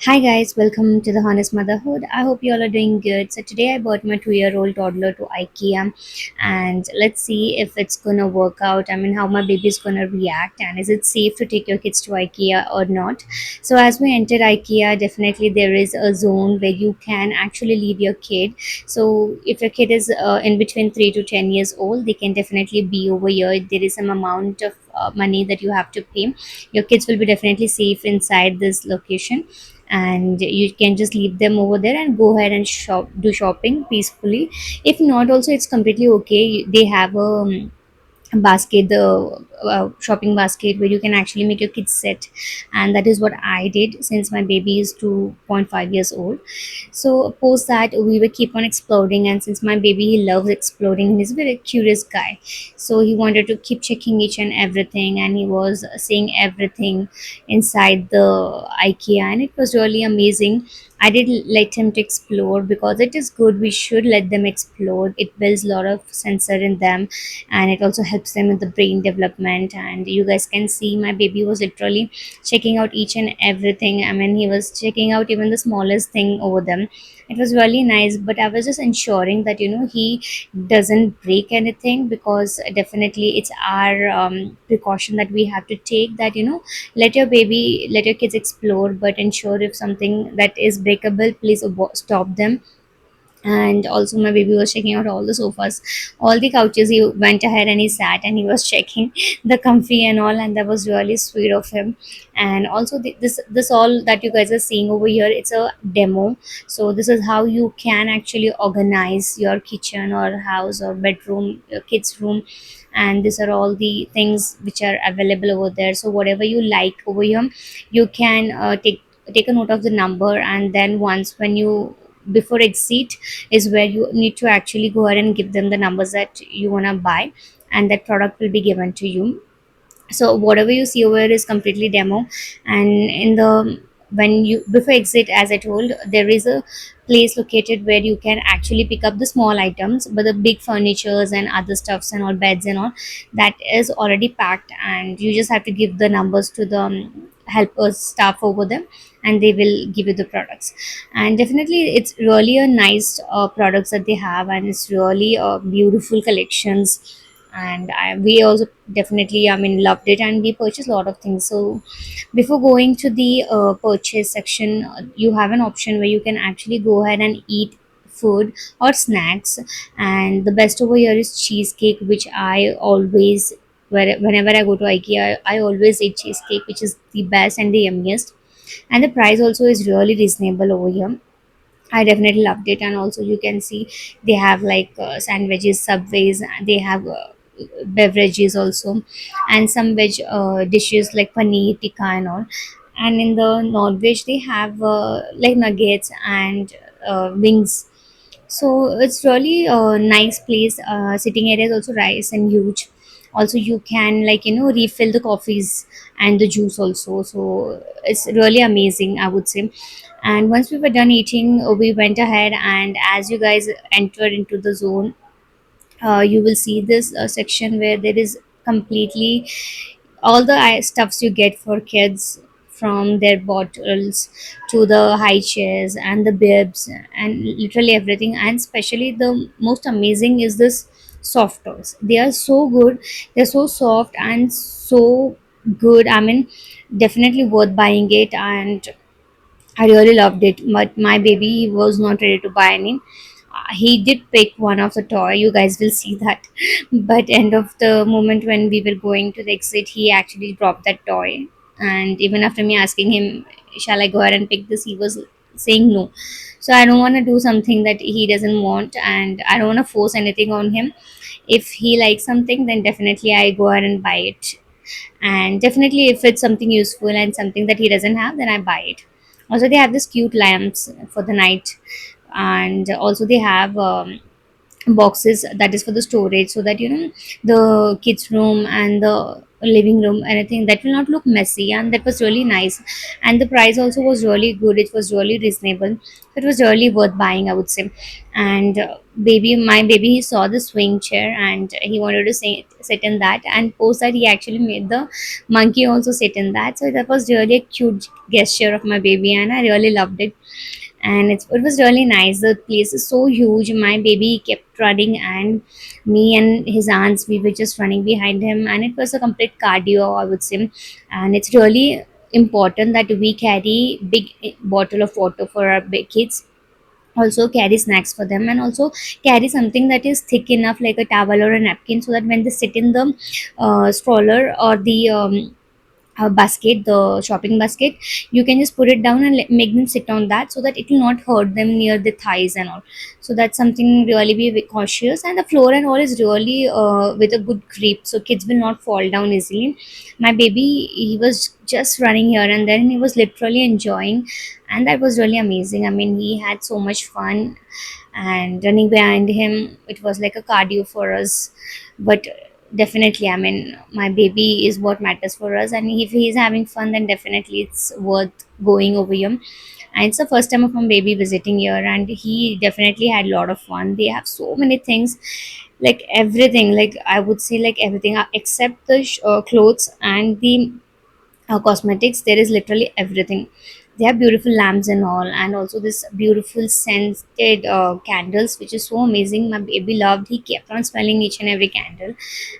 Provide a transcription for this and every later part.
Hi guys, welcome to the Honest Motherhood. I hope you all are doing good. So today I bought my 2-year-old toddler to IKEA and let's see if it's gonna work out. I mean how my baby is gonna react and is it safe to take your kids to IKEA or not. So as we entered IKEA, definitely there is a zone where you can actually leave your kid. So if your kid is in between 3 to 10 years old, they can definitely be over here. There is some amount of money that you have to pay. Your kids will be definitely safe inside this location and you can just leave them over there and go ahead and do shopping peacefully. If not, also it's completely okay. They have a basket, the shopping basket where you can actually make your kids sit, and that is what I did since my baby is 2.5 years old. So post that we will keep on exploring, and since my baby he loves exploring, he's a very curious guy, so he wanted to keep checking each and everything, and he was seeing everything inside the IKEA, and it was really amazing. I did let him to explore because it is good. We should let them explore. It builds a lot of sensor in them, and it also helps them with the brain development. And you guys can see my baby was literally checking out each and everything. I mean, he was checking out even the smallest thing over them. It was really nice, but I was just ensuring that he doesn't break anything, because definitely it's our precaution that we have to take, that let your kids explore, but ensure if something that is breakable, please stop them. And also my baby was checking out all the sofas, all the couches. He went ahead and he sat and he was checking the comfy and all, and that was really sweet of him. And also this all that you guys are seeing over here, it's a demo. So this is how you can actually organize your kitchen or house or bedroom, your kids room. And these are all the things which are available over there. So whatever you like over here, you can take a note of the number, and then once when you before exit is where you need to actually go ahead and give them the numbers that you want to buy, and that product will be given to you. So whatever you see over here is completely demo. And in the when you before exit, as I told, there is a place located where you can actually pick up the small items, but the big furnitures and other stuffs and all, beds and all, that is already packed, and you just have to give the numbers to the helpers staff over them, and they will give you the products. And definitely it's really a nice products that they have, and it's really beautiful collections. And we also definitely, I mean, loved it, and we purchased a lot of things. So before going to the purchase section, you have an option where you can actually go ahead and eat food or snacks. And the best over here is cheesecake, which I always, whenever I go to IKEA, I always eat cheesecake, which is the best and the yummiest. And the price also is really reasonable over here. I definitely loved it. And also you can see they have like sandwiches, subways, they have beverages also, and some veg dishes like paneer tikka and all. And in the non-veg they have like nuggets and wings. So it's really a nice place. Sitting area is also nice and huge. Also you can, like, refill the coffees and the juice also. So it's really amazing, I would say. And once we were done eating, we went ahead, and as you guys entered into the zone, you will see this section where there is completely all the stuffs you get for kids, from their bottles to the high chairs and the bibs and literally everything. And especially the most amazing is this soft toys. They are so good, they're so soft and so good. I mean, definitely worth buying it. And I really loved it, but my baby was not ready to buy any. He did pick one of the toy. You guys will see that. But end of the moment when we were going to the exit, he actually dropped that toy. And even after me asking him, "Shall I go ahead and pick this?" he was saying no. So I don't want to do something that he doesn't want, and I don't want to force anything on him. If he likes something, then definitely I go ahead and buy it. And definitely if it's something useful and something that he doesn't have, then I buy it. Also they have this cute lamps for the night. And also they have boxes that is for the storage, so that the kids room and the living room, anything that will not look messy, and that was really nice. And the price also was really good, it was really reasonable, so it was really worth buying, I would say. And my baby, he saw the swing chair and he wanted to sit in that, and post that he actually made the monkey also sit in that. So that was really a cute gesture of my baby, and I really loved it. And it was really nice. The place is so huge, my baby kept running, and me and his aunts, we were just running behind him, and it was a complete cardio, I would say. And it's really important that we carry big bottle of water for our big kids, also carry snacks for them, and also carry something that is thick enough like a towel or a napkin, so that when they sit in the stroller or the basket, the shopping basket, you can just put it down and make them sit on that, so that it will not hurt them near the thighs and all. So that's something really be cautious. And the floor and all is really with a good grip, so kids will not fall down easily. My baby, he was just running here and then, he was literally enjoying, and that was really amazing. I mean, he had so much fun, and running behind him, it was like a cardio for us. But definitely, I mean, my baby is what matters for us, and if he's having fun, then definitely it's worth going over here. And it's the first time of my baby visiting here, and he definitely had a lot of fun. They have so many things, like everything, like I would say, like everything except the clothes and the cosmetics. There is literally everything. They have beautiful lamps and all, and also this beautiful scented candles, which is so amazing. My baby loved, he kept on smelling each and every candle.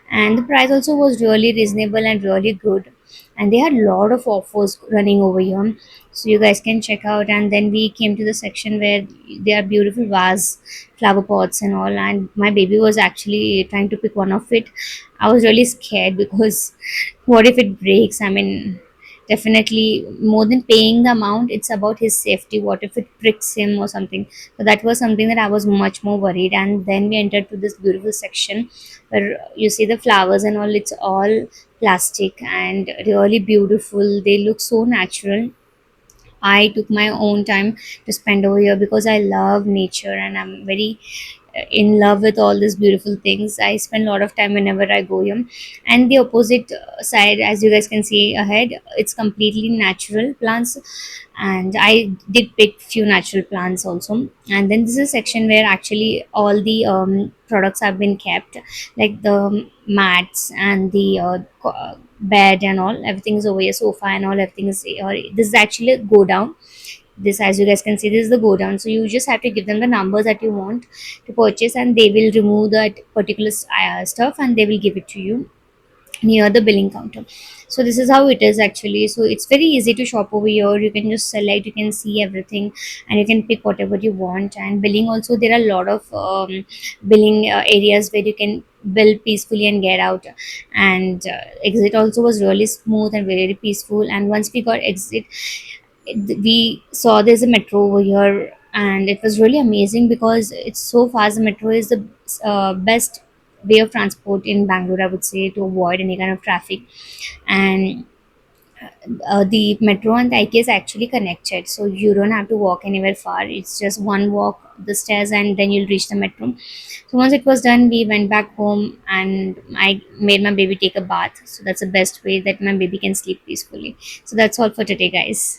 And the price also was really reasonable and really good, and they had a lot of offers running over here, so you guys can check out. And then we came to the section where there are beautiful vase, flower pots and all, and my baby was actually trying to pick one of it. I was really scared because what if it breaks? I mean, definitely more than paying the amount, it's about his safety. What if it pricks him or something? So that was something that I was much more worried. And then we entered to this beautiful section where you see the flowers and all, it's all plastic and really beautiful. They look so natural. I took my own time to spend over here because I love nature, and I'm very in love with all these beautiful things. I spend a lot of time whenever I go here. And the opposite side, as you guys can see ahead, it's completely natural plants, and I did pick few natural plants also. And then this is a section where actually all the products have been kept, like the mats and the bed and all. Everything is over here, sofa and all. Everything is. This is actually a go down. This, as you guys can see, this is the go down. So you just have to give them the numbers that you want to purchase, and they will remove that particular stuff, and they will give it to you near the billing counter. So this is how it is actually. So it's very easy to shop over here. You can just select, you can see everything, and you can pick whatever you want. And billing also, there are a lot of billing areas where you can bill peacefully and get out. And exit also was really smooth and very peaceful. And once we got exit, we saw there's a metro over here, and it was really amazing because it's so fast. The metro is the best way of transport in Bangalore, I would say, to avoid any kind of traffic. And the metro and the IK is actually connected, so you don't have to walk anywhere far. It's just one walk the stairs, and then you'll reach the metro. So once it was done, we went back home, and I made my baby take a bath. So that's the best way that my baby can sleep peacefully. So that's all for today, guys.